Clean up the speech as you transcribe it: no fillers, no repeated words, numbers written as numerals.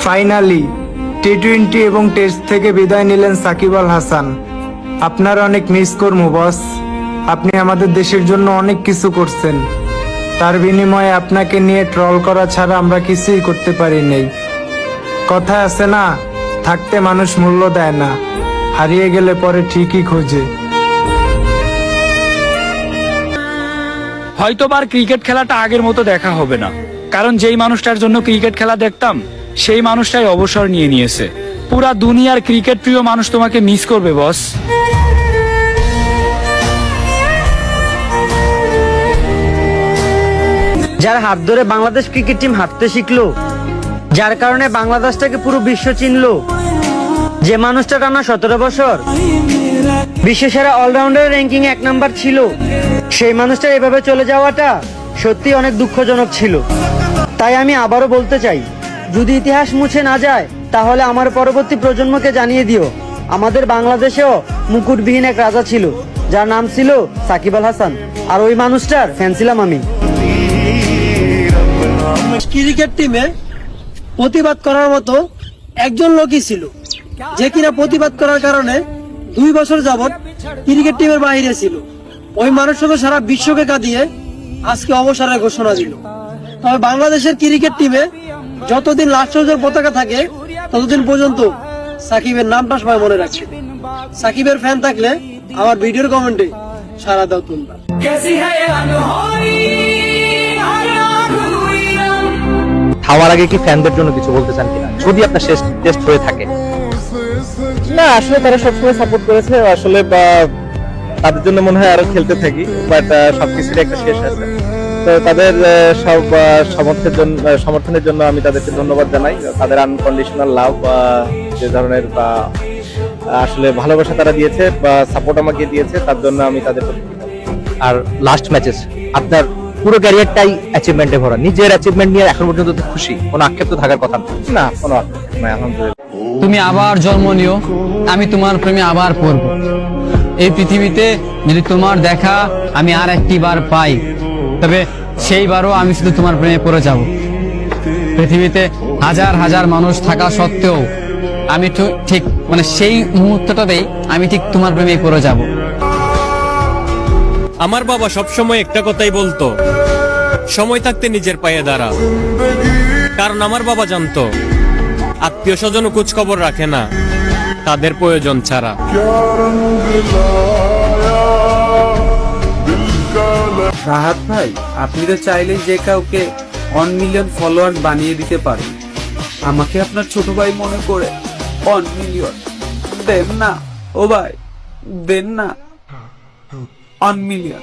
Finally টি-20 এবং test থেকে বিদায় নিলেন সাকিব আল হাসান। আপনার অনেক মিস করবো বস। আপনি আমাদের দেশের জন্য অনেক কিছু করছেন, তার বিনিময়ে আপনাকে নিয়ে ট্রল করা ছাড়া আমরা কিছুই করতে পারি নাই। কথা আছে না, থাকতে মানুষ মূল্য দেয় না, হারিয়ে গেলে পরে ঠিকই খোঁজে। হয়তোবার ক্রিকেট খেলাটা আগের মতো দেখা হবে না, কারণ যেই মানুষটার জন্য ক্রিকেট খেলা দেখতাম সেই মানুষটাই অবসর নিয়ে নিয়েছে। পুরা দুনিয়ার ক্রিকেট প্রিয় মানুষ তোমাকে মিস করবে বস। যার হাত ধরে বাংলাদেশ ক্রিকেট টিম হাঁটতে শিখলো, যার কারণে বাংলাদেশটাকে পুরো বিশ্ব চিনলো, যে মানুষটা টানা 17 বছর বিশ্বসেরা অলরাউন্ডার র্যাঙ্কিং 1 নাম্বার ছিল, সেই মানুষটা এভাবে চলে যাওয়াটা সত্যি অনেক দুঃখজনক ছিল। তাই আমি আবারও বলতে চাই, যদি ইতিহাস মুছে না যায় তাহলে আমার পরবর্তী প্রজন্মকে জানিয়ে দিও, আমাদের বাংলাদেশেও মুকুটবিহীন এক রাজা ছিল, যার নাম ছিল সাকিব আল হাসান, আর ওই মানুষটার ফ্যান ছিলাম আমি। ক্রিকেট টিমে প্রতিবাদ করার মতো একজন লোকই ছিল, যে কিনা প্রতিবাদ করার কারণে 2 বছর যাবত ক্রিকেট টিমের বাইরে ছিল। ওই মানুষটাকে সারা বিশ্বকে কাঁদিয়ে আজকে অবসরের ঘোষণা দিল। তবে বাংলাদেশের ক্রিকেট টিমে যতদিন লাস্ট পতাকা থাকে ততদিন পর্যন্ত সাকিবের নামটা সবাই মনে রাখছে। সাকিবের ফ্যান থাকলে আমার ভিডিওর কমেন্টে সারা দাও তোমরা। খাওয়ার আগে কি ফ্যানদের জন্য কিছু বলতে চান কিনা, যদি আপনার শেষ টেস্ট হয়ে থাকে? না, আসলে তারা সবসময় সাপোর্ট করেছে, আসলে তাদের জন্য মনে হয় আরো খেলতে থাকি, বাট সবকিছুর একটা শেষ আছে। তো তাদের সব সমর্থনের জন্য আমি তাদেরকে ধন্যবাদ জানাই। তাদের আনকন্ডিশনাল লাভ, যে ধরনের আসলে ভালোবাসা তারা দিয়েছে বা সাপোর্ট আমাকে দিয়েছে, তার জন্য আমি তাদের। আর লাস্ট ম্যাচেস আপনার পুরো ক্যারিয়ারটাই অ্যাচিভমেন্টে ভরা, নিজের অ্যাচিভমেন্ট নিয়ে এখন পর্যন্ত খুশি, কোনো আক্ষেপ তো থাকার কথা না? কোনো আক্ষেপ নাই, আলহামদুলিল্লাহ। তুমি আবার জন্ম নিও, আমি তোমার প্রেমে আবার পড়ব। এই পৃথিবীতে যদি তোমার দেখা আমি আর একটি বার পাই, তবে সেইবারও আমি শুধু তোমার প্রেমে পড়ে যাব। পৃথিবীতে হাজার হাজার মানুষ থাকা সত্ত্বেও আমি ঠিক সেই মুহূর্তটাতেই আমি ঠিক তোমার প্রেমেই পড়ে যাব। আমার বাবা সবসময় একটা কথাই বলতো, সময় থাকতে নিজের পায়ে দাঁড়া। কারণ আমার বাবা জানতো আত্মীয় স্বজন খোঁজ খবর রাখে না তাদের প্রয়োজন ছাড়া। রাহাত ভাই, আপনি তো চাইলেই যে কাউকে 1 মিলিয়ন ফলোয়ার বানিয়ে দিতে পারেন। আমাকে আপনার ছোট ভাই মনে করে 1 মিলিয়ন দেন না ও ভাই, দেন না 1 মিলিয়ন।